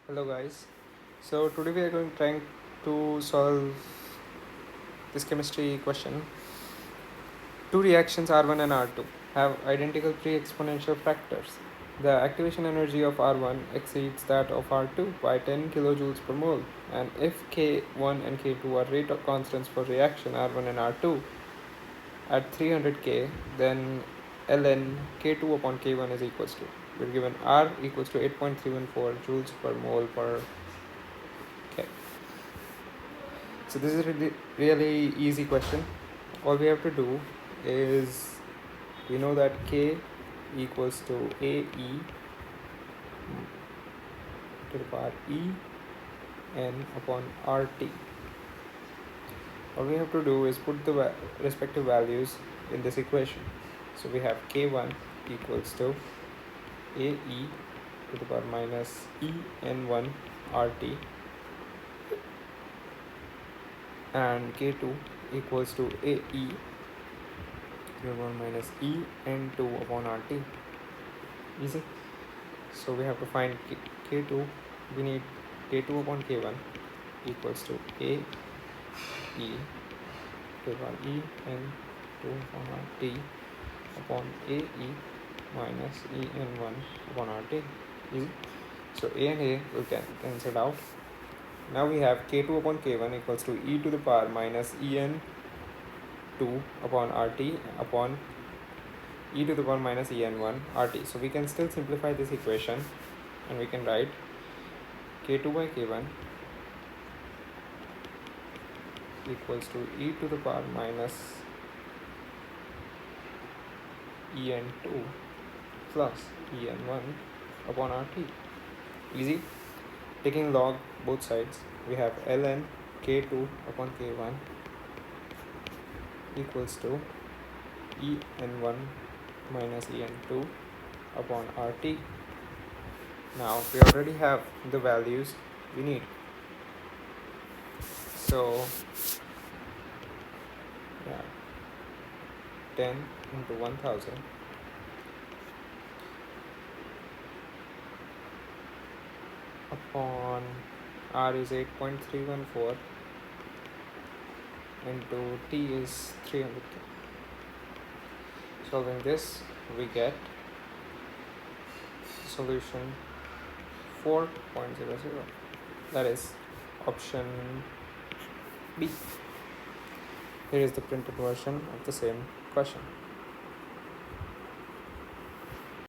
Hello guys. So today we are going trying to solve this chemistry question. Two reactions R1 and R2 have identical pre-exponential factors. The activation energy of R1 exceeds that of R2 by 10 kilojoules per mole, and if K1 and K2 are rate constants for reaction R1 and R2 at 300 K, then ln K2 upon K1 is equals to, we're given R equals to 8.314 joules per mole per K. So this is a really easy question. All we have to do is, we know that K equals to AE to the power E n upon RT. All we have to do is put the respective values in this equation. So we have K1 equals to AE to the power minus E n1 RT, and K2 equals to AE to the power minus E n2 upon RT. Easy. So we have to find K2. We need K2 upon K1 equals to AE to the power E n2 upon RT upon AE minus E n1 upon RT. Easy. So A and A will cancel out. Now we have K2 upon K1 equals to E to the power minus En2 upon RT upon E to the power minus En1 RT. So we can still simplify this equation and we can write K2 by K1 equals to E to the power minus En2 plus En1 upon RT. Easy. Taking log both sides, we have ln K2 upon K1 equals to En1 minus En2 upon RT. Now we already have the values we need. So 10 into 1000 upon R is 8.314 into T is 300K. Solving this, we get solution 4.00. That is option B. Here is the printed version of the same question.